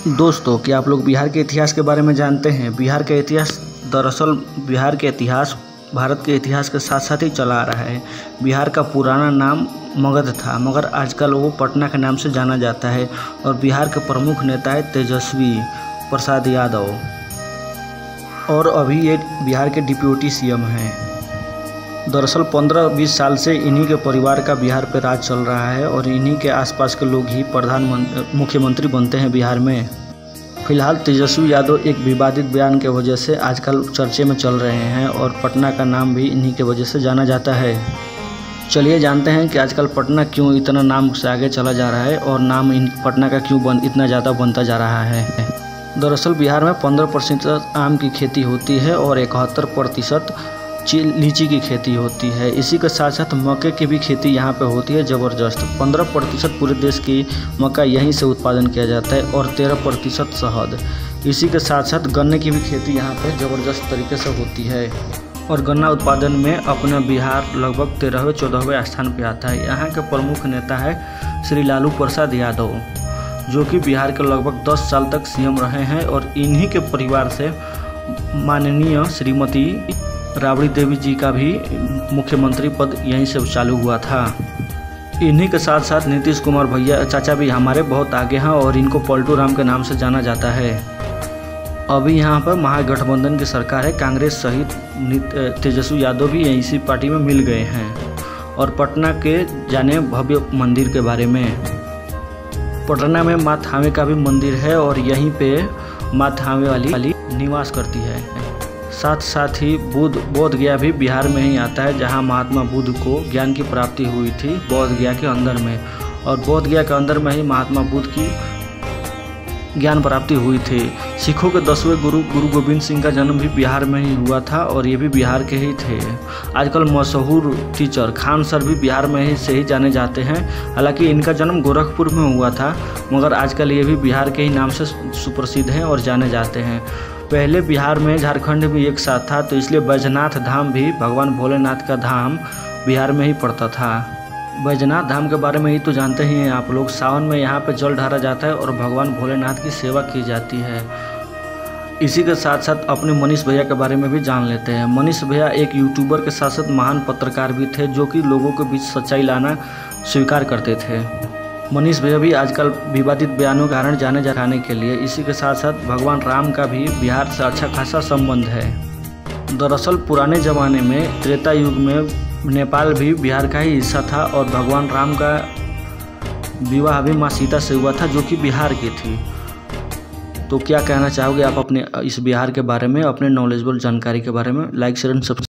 दोस्तों, क्या आप लोग बिहार के इतिहास के बारे में जानते हैं? बिहार का इतिहास दरअसल बिहार के इतिहास भारत के इतिहास के साथ साथ ही चला आ रहा है। बिहार का पुराना नाम मगध था, मगर आजकल वो पटना के नाम से जाना जाता है और बिहार के प्रमुख नेता है तेजस्वी प्रसाद यादव और अभी ये बिहार के डिप्टी सीएम हैं। दरअसल 15-20 साल से इन्हीं के परिवार का बिहार पे राज चल रहा है और इन्हीं के आसपास के लोग ही मुख्यमंत्री बनते हैं बिहार में। फिलहाल तेजस्वी यादव एक विवादित बयान के वजह से आजकल चर्चे में चल रहे हैं और पटना का नाम भी इन्हीं के वजह से जाना जाता है। चलिए जानते हैं कि आजकल पटना क्यों इतना नाम से आगे चला जा रहा है और नाम पटना का क्यों इतना ज़्यादा बनता जा रहा है। दरअसल बिहार में 15% आम की खेती होती है और 71% लीची की खेती होती है। इसी के साथ साथ मक्के की भी खेती यहाँ पे होती है ज़बरदस्त। 15% पूरे देश की मक्का यहीं से उत्पादन किया जाता है और 13% शहद। इसी के साथ साथ गन्ने की भी खेती यहाँ पे ज़बरदस्त तरीके से होती है और गन्ना उत्पादन में अपना बिहार लगभग 13वें-14वें स्थान पे आता है। यहाँ के प्रमुख नेता है श्री लालू प्रसाद यादव, जो कि बिहार के लगभग 10 साल तक सीएम रहे हैं और इन्हीं के परिवार से माननीय श्रीमती राबड़ी देवी जी का भी मुख्यमंत्री पद यहीं से चालू हुआ था। इन्हीं के साथ साथ नीतीश कुमार भैया चाचा भी हमारे बहुत आगे हैं और इनको पलटू राम के नाम से जाना जाता है। अभी यहाँ पर महागठबंधन की सरकार है, कांग्रेस सहित तेजस्वी यादव भी इसी पार्टी में मिल गए हैं। और पटना के जाने भव्य मंदिर के बारे में, पटना में माँ थावे का भी मंदिर है और यहीं पे माँ थावे वाली निवास करती है। साथ साथ ही बोध गया भी बिहार में ही आता है, जहां महात्मा बुद्ध को ज्ञान की प्राप्ति हुई थी बोध गया के अंदर में, और बोध गया के अंदर में ही महात्मा बुद्ध की ज्ञान प्राप्ति हुई थी। सिखों के 10वें गुरु गोविंद सिंह का जन्म भी बिहार में ही हुआ था और ये भी बिहार के ही थे। आजकल मशहूर टीचर खान सर भी बिहार में ही से ही जाने जाते हैं। हालांकि इनका जन्म गोरखपुर में हुआ था, मगर आजकल ये भी बिहार के ही नाम से सुप्रसिद्ध हैं और जाने जाते हैं। पहले बिहार में झारखंड भी एक साथ था, तो इसलिए बैजनाथ धाम भी भगवान भोलेनाथ का धाम बिहार में ही पड़ता था। बैजनाथ धाम के बारे में ही तो जानते ही हैं आप लोग। सावन में यहाँ पे जल ढारा जाता है और भगवान भोलेनाथ की सेवा की जाती है। इसी के साथ साथ अपने मनीष भैया के बारे में भी जान लेते हैं। मनीष भैया एक यूट्यूबर के साथ साथ महान पत्रकार भी थे, जो कि लोगों के बीच सच्चाई लाना स्वीकार करते थे। मनीष भैया भी आजकल विवादित बयानों के कारण जाने के लिए। इसी के साथ साथ भगवान राम का भी बिहार से अच्छा खासा संबंध है। दरअसल पुराने ज़माने में त्रेता युग में नेपाल भी बिहार का ही हिस्सा था और भगवान राम का विवाह भी माँ सीता से हुआ था, जो कि बिहार की थी। तो क्या कहना चाहोगे आप अपने इस बिहार के बारे में, अपने नॉलेजेबल जानकारी के बारे में? Like share and subscribe.